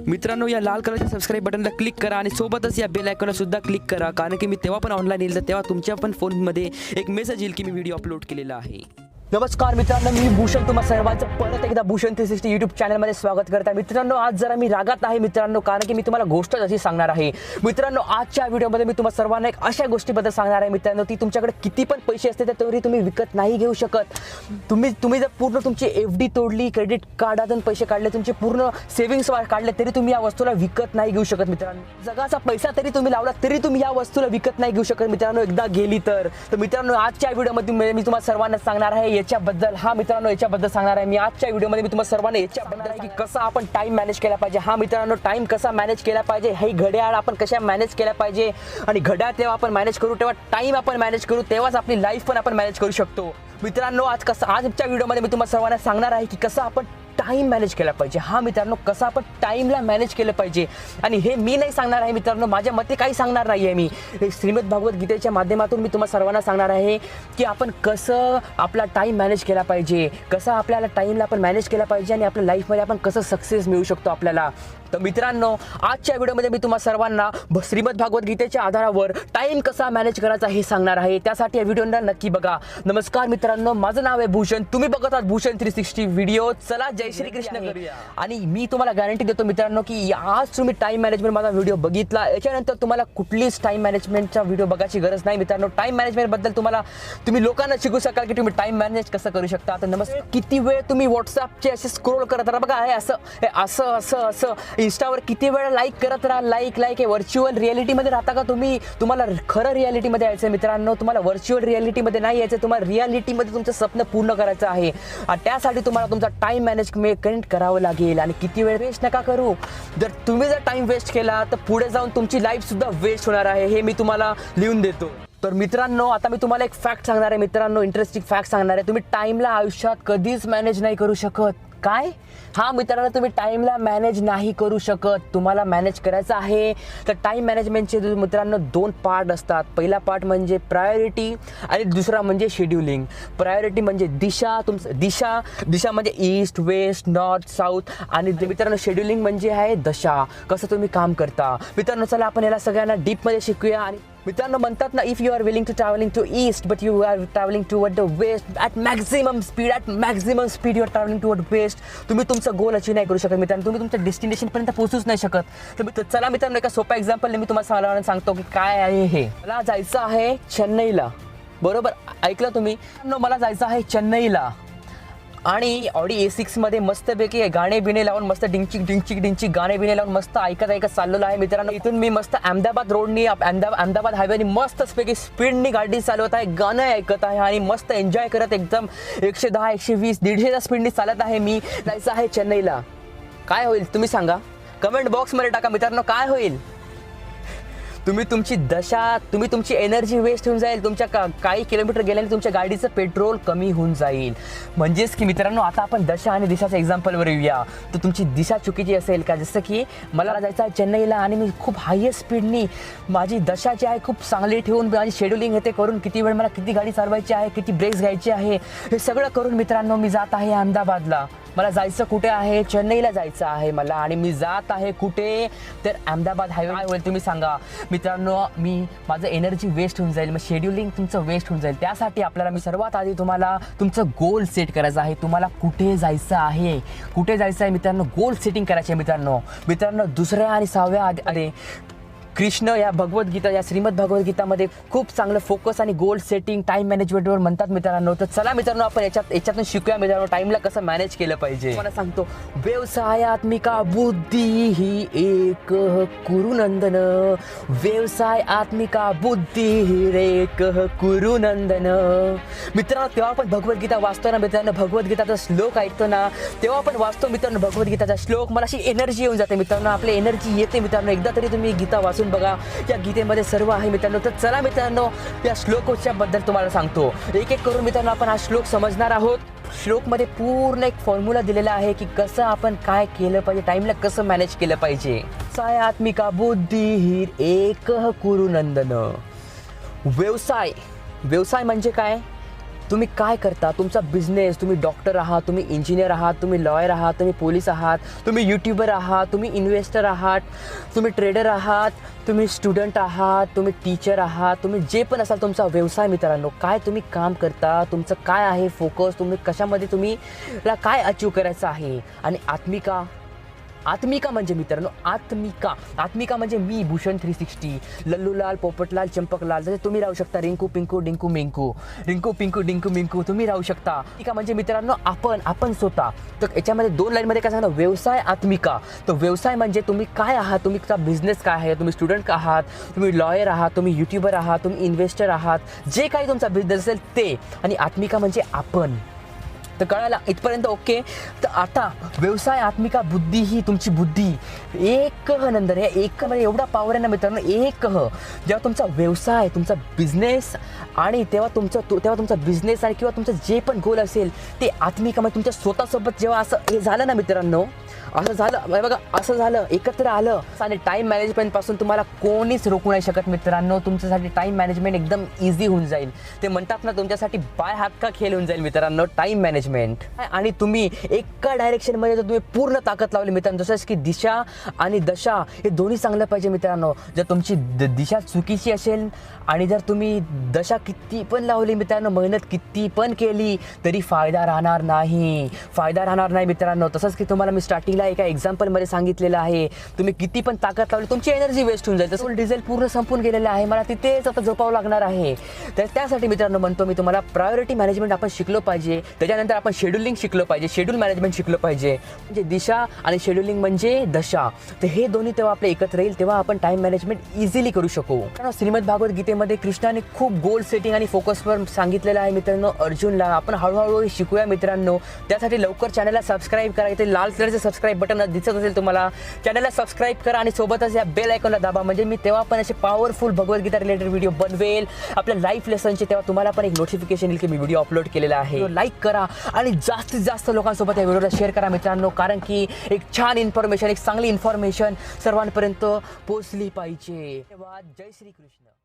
मित्रांनो, या लाल कलरच्या सबस्क्राईब बटनला क्लिक करा आणि सोबतच या बेल आयकॉनला सुद्धा क्लिक करा, कारण की मी तेव्हा पण ऑनलाईन येईल तर तेव्हा तुमच्या पण फोनमध्ये एक मेसेज येईल की मी व्हिडिओ अपलोड केलेला आहे. नमस्कार मित्रांनो, मी भूषण तुम्हा सर्वांचं परत एकदा भूषण 360 यूट्यूब चॅनलमध्ये स्वागत करत आहे. मित्रांनो, आज जरा मी रागात आहे मित्रांनो, कारण की मी तुम्हाला गोष्ट अशी सांगणार आहे. मित्रांनो, आजच्या व्हिडिओमध्ये मी तुम्हाला सर्वांना एक अशा गोष्टीबद्दल सांगणार आहे मित्रांनो, ती तुमच्याकडे किती पण पैसे असते तरी तुम्ही विकत नाही घेऊ शकत. तुम्ही जर पूर्ण तुमची FD तोडली, क्रेडिट कार्डातून पैसे काढले, तुमचे पूर्ण सेव्हिंग्स काढले, तरी तुम्ही या वस्तूला विकत नाही घेऊ शकत. मित्रांनो, जगाचा पैसा तरी तुम्ही लावला तरी तुम्ही या वस्तूला विकत नाही घेऊ शकत मित्रांनो, एकदा गेली तर. मित्रांनो, आजच्या व्हिडिओमध्ये मी तुम्हाला सर्वांना सांगणार आहे याच्याबद्दल. मित्रांनो, याच्याबद्दल सांगणार आहे मी आजच्या व्हिडिओमध्ये. मी तुम्हाला सर्वांना याच्याबद्दल आहे की कसं आपण टाइम मॅनेज केला पाहिजे. मित्रांनो, टाइम कसा मॅनेज केला पाहिजे, हे घड्याळ आपण कशा मॅनेज केला पाहिजे, आणि घड्याळ तेव्हा आपण मॅनेज करू तेव्हा टाइम आपण मॅनेज करू, तेव्हाच आपली लाईफ पण आपण मॅनेज करू शकतो. मित्रांनो, आजच्या व्हिडिओमध्ये मी तुम्हाला सर्वांना सांगणार आहे की कसं आपण टाइम मॅनेज केला पाहिजे. मित्रांनो, कसं आपण टाइमला मॅनेज केलं पाहिजे. आणि हे मी नाही सांगणार आहे मित्रांनो, माझ्या मते काही सांगणार नाही आहे. मी श्रीमद भागवत गीतेच्या माध्यमातून मी तुम्हाला सर्वांना सांगणार आहे की आपण कसं आपला टाइम मॅनेज केला पाहिजे, कसं आपल्याला टाइमला आपण मॅनेज केला पाहिजे, आणि आपल्या लाईफमध्ये आपण कसं सक्सेस मिळू शकतो आपल्याला. तर मित्रांनो, आजच्या व्हिडिओमध्ये मी तुम्हाला सर्वांना श्रीमद भागवत गीतेच्या आधारावर टाइम कसा मॅनेज करायचा हे सांगणार आहे. त्यासाठी या व्हिडिओला नक्की बघा. नमस्कार मित्रांनो, माझं नाव आहे भूषण, तुम्ही बघत आहात भूषण 360 व्हिडिओ. चला, जय श्री कृष्ण करूया. आणि मी तुम्हाला गॅरंटी देतो मित्रांनो की आज तुम्ही टाइम मॅनेजमेंट माझा व्हिडिओ बघितला, याच्यानंतर तुम्हाला कुठलीच टाइम मॅनेजमेंटचा व्हिडिओ बघायची गरज नाही. मित्रांनो, टाइम मॅनेजमेंट बद्दल तुम्ही लोकांना शिकू शकाल की तुम्ही टाइम मॅनेज कसं करू शकता. तर नमस्कार, किती वेळ तुम्ही व्हॉट्सअपचे असे स्क्रोल करत राहा बघा, हे असं इंस्टावर किती वेळा लाईक करत राहा, लाईक हे व्हर्च्युअल रियालिटीमध्ये राहता का तुम्ही? तुम्हाला खरं रियालिटीमध्ये यायचं मित्रांनो, तुम्हाला व्हर्च्युअल रियालिटीमध्ये नाही यायचं, तुम्हाला रियालिटीमध्ये तुमचं स्वप्न पूर्ण करायचं आहे. आणि त्यासाठी तुम्हाला तुमचा टाइम मॅनेजमेंट करावं लागेल. आणि किती वेळ वेस्ट नका करू. तुम्ही जर टाइम वेस्ट केला तर पुढे जाऊन तुमची लाईफ सुद्धा वेस्ट होणार आहे, हे मी तुम्हाला लिहून देतो. तर मित्रांनो, आता मी तुम्हाला एक फॅक्ट सांगणार आहे मित्रांनो, इंटरेस्टिंग फॅक्ट सांगणार आहे. तुम्ही टाइमला आयुष्यात कधीच मॅनेज नाही करू शकत. काय? मित्रांनो, तुम्ही टाइमला मॅनेज नाही करू शकत. तुम्हाला मॅनेज करायचं आहे तर टाइम मॅनेजमेंटचे मित्रांनो 2 पार्ट असतात. पहिला पार्ट म्हणजे प्रायोरिटी आणि दुसरा म्हणजे शेड्युलिंग. प्रायोरिटी म्हणजे दिशा म्हणजे ईस्ट, वेस्ट, नॉर्थ, साऊथ. आणि मित्रांनो, शेड्युलिंग म्हणजे आहे दशा, कसं तुम्ही काम करता. मित्रांनो, चला आपण याला सगळ्यांना डीपमध्ये शिकूया. आणि मित्रांनो, म्हणतात ना, if you are willing to travelling to east but you are travelling toward the west at maximum speed you are travelling toward west. तुम्ही तुमचं गोल अचीव नाही करू शकत मित्रांनो, तुम्ही तुमच्या डेस्टिनेशनपर्यंत पोहोचूच नाही शकत. तर चला मित्रांनो, एका सोपा एक्झाम्पल मी तुम्हाला सांगतो की काय आहे हे. मला जायचं आहे चेन्नईला, बरोबर ऐकलं तुम्ही? मला जायचं आहे चेन्नईला, आणि ऑडी A6 मध्ये मस्तपैकी गाणे बिणे लावून, मस्त डिंचिक गाणे बिणे लावून मस्त ऐकत चाललेलो आहे मित्रांनो. इथून मी मस्त अहमदाबाद रोडनी, अहमदाबाद हायवेनी मस्तपैकी स्पीडनी गाडी चालवत आहे, गाणं ऐकत आहे आणि मस्त एन्जॉय करत एकदम 110, 120, 150च्या स्पीडनी चालत आहे. मी जायचं आहे चेन्नईला. काय होईल तुम्ही सांगा, कमेंट बॉक्समध्ये टाका मित्रांनो, काय होईल? तुम्ही तुमची एनर्जी वेस्ट होऊन जाईल. तुमच्या काही किलोमीटर गेल्याने तुमच्या गाडीचं पेट्रोल कमी होऊन जाईल. म्हणजेच की मित्रांनो, आता आपण दशा आणि दिशाच्या एक्झाम्पलवर येऊया. तर तुमची दिशा चुकीची असेल का? जसं की मला जायचं आहे चेन्नईला आणि मी खूप हायेस्ट स्पीडनी माझी दशा जी आहे खूप चांगली ठेवून, माझी शेड्युलिंग हे करून, किती वेळ मला किती गाडी चालवायची आहे, किती ब्रेक्स घ्यायचे आहे, हे सगळं करून मित्रांनो मी जात आहे अहमदाबादला. मला जायचं कुठे आहे? चेन्नईला जायचं आहे मला. आणि मी जात आहे कुठे? तर अहमदाबाद हायवे. काय होईल तुम्ही सांगा मित्रांनो? माझं एनर्जी वेस्ट होऊन जाईल, मग शेड्युलिंग तुमचं वेस्ट होऊन जाईल. त्यासाठी आपल्याला मी सर्वात आधी तुम्हाला तुमचं गोल सेट करायचं आहे. तुम्हाला कुठे जायचं आहे मित्रांनो? गोल सेटिंग करायचे मित्रांनो. दुसऱ्या आणि 6व्या कृष्ण या श्रीमद भगवत गीतामध्ये खूप चांगलं फोकस आणि गोल सेटिंग, टाइम मॅनेजमेंटवर म्हणतात मित्रांनो. तर चला मित्रांनो, आपण याच्यातून शिकूया मित्रांनो टाइमला कसं मॅनेज केलं पाहिजे. मला सांगतो, व्यवसायात्मिका बुद्धी ही एक कुरुनंदन, व्यवसायात्मिका बुद्धी ही एक कुरुनंदन. मित्रांनो, तेव्हा आपण भगवद्गीता वाचतो ना मित्रांनो, भगवद्गीताचा श्लोक ऐकतो ना, तेव्हा आपण वाचतो मित्रांनो भगवद्गीताचा श्लोक, मला अशी एनर्जी येऊन जाते मित्रांनो, आपली एनर्जी येते मित्रांनो. एकदा तरी तुम्ही गीता वाचून बघा, या गीतेमध्ये सर्व आहे मित्रांनो. तर चला मित्रांनो, या श्लोकाच्या बद्दल तुम्हाला सांगतो. एक करून मित्रांनो आपण हा श्लोक समजणार आहोत. श्लोकमध्ये पूर्ण एक फॉर्म्युला दिलेला आहे की कसं आपण काय केलं पाहिजे, टाइमला कसं मॅनेज केलं पाहिजे. व्यवसायात्मिका बुद्धी ही एक कुरुनंदन. व्यवसाय म्हणजे काय? तुम्ही काय करता, तुमचा बिझनेस, तुम्ही डॉक्टर आहात, तुम्ही इंजिनियर आहात, तुम्ही लॉयर आहात, तुम्ही पोलीस आहात, तुम्ही यूट्यूबर आहात, तुम्ही इन्व्हेस्टर आहात, तुम्ही ट्रेडर आहात, तुम्ही स्टुडंट आहात, तुम्ही टीचर आहात, तुम्ही जे पण असाल तुमचा व्यवसाय मित्रांनो, काय तुम्ही काम करता, तुमचं काय आहे फोकस, तुम्ही कशामध्ये तुम्ही काय अचीव करायचं आहे. आणि आत्मिका म्हणजे मित्रांनो, आत्मिका म्हणजे मी भूषण 360, लल्लूलाल, पोपटलाल, चंपकलाल. जसे तुम्ही राहू शकता रिंकू पिंकू डिंकू मिंकू, रिंकू पिंकू डिंकू मिंकू, तुम्ही राहू शकता. आत्मिका म्हणजे मित्रांनो आपण स्वतः. तर याच्यामध्ये 2 लाईनमध्ये काय सांगणार, व्यवसाय आत्मिका. तर व्यवसाय म्हणजे तुम्ही काय आहात, तुमचा बिझनेस काय आहे, तुम्ही स्टुडंट आहात, तुम्ही लॉयर आहात, तुम्ही यूट्यूबर आहात, तुम्ही इन्व्हेस्टर आहात, जे काही तुमचा बिझनेस असेल ते. आणि आत्मिका म्हणजे आपण. तर कळायला इथपर्यंत ओके. तर आता व्यवसाय आत्मिका बुद्धी ही तुमची बुद्धी एक नंतर हे एक म्हणजे एवढा पॉवर आहे ना मित्रांनो. जेव्हा तुमचा व्यवसाय, तुमचा बिझनेस आणि तेव्हा तुमचा बिझनेस आणि किंवा तुमचं जे पण गोल असेल ते आत्मिकामध्ये तुमच्या स्वतःसोबत जेव्हा असं हे झालं ना मित्रांनो, असं झालं एकत्र आलं. आणि टाईम मॅनेजमेंटपासून तुम्हाला कोणीच रोखू नाही शकत मित्रांनो. तुमच्यासाठी टाईम मॅनेजमेंट एकदम इझी होऊन जाईल. ते म्हणतात ना, तुमच्यासाठी बाय हात का खेळ होऊन जाईल मित्रांनो टाईम मॅनेजमेंट. आणि तुम्ही एका डायरेक्शनमध्ये जर तुम्ही पूर्ण ताकद लावली मित्रांनो, जसं की दिशा आणि दशा हे दोन्ही चांगलं पाहिजे मित्रांनो. जर तुमची दिशा चुकीची असेल आणि जर तुम्ही दशा किती पण लावली मित्रांनो, मेहनत किती पण केली तरी फायदा राहणार नाही मित्रांनो. तसंच की तुम्हाला मी स्टार्टिंगला एका एक्झाम्पलमध्ये सांगितलेलं आहे, तुम्ही किती पण ताकद लावली तुमची एनर्जी वेस्ट होऊन जाईल. तसं डिझेल पूर्ण संपून गेलेलं आहे, मला तिथेच आता झोपावं लागणार आहे. तर त्यासाठी मित्रांनो म्हणतो मी तुम्हाला, प्रायोरिटी मॅनेजमेंट आपण शिकलो पाहिजे. त्याच्यानंतर आपण शेड्युलिंग शिकलो पाहिजे, शेड्यूल मॅनेजमेंट शिकलो पाहिजे. म्हणजे दिशा आणि शेड्युलिंग म्हणजे दशा. तर हे दोन्ही तेव्हा आपले एकत्र येईल, तेव्हा आपण टाइम मॅनेजमेंट इझिली करू शकू. श्रीमद भागवत गीतेमध्ये कृष्णाने खूप गोल सेटिंग आणि फोकसवर सांगितलेलं आहे मित्रांनो अर्जुनला. आपण हळूहळू शिकूया मित्रांनो. त्यासाठी लवकर चॅनलला सबस्क्राईब करा. इथे लाल कलरचं सबस्क्राईब बटन दिसत असेल तुम्हाला, चॅनलला सबस्क्राईब करा आणि सोबतच या बेल आयकॉनला दाबा. म्हणजे मी तेव्हा पण असे पॉवरफुल भगवद्गीता रिलेटेड व्हिडिओ बनवेल आपल्या लाईफ लेसनचे, तेव्हा तुम्हाला पण एक नोटिफिकेशन येईल की मी व्हिडिओ अपलोड केलेला आहे. लाईक करा आणि जास्तीत जास्त लोकांसोबत या व्हिडिओला शेअर करा मित्रांनो, कारण की एक छान इन्फॉर्मेशन, एक चांगली इन्फॉर्मेशन सर्वांपर्यंत पोहोचली पाहिजे. धन्यवाद. जय श्री कृष्ण.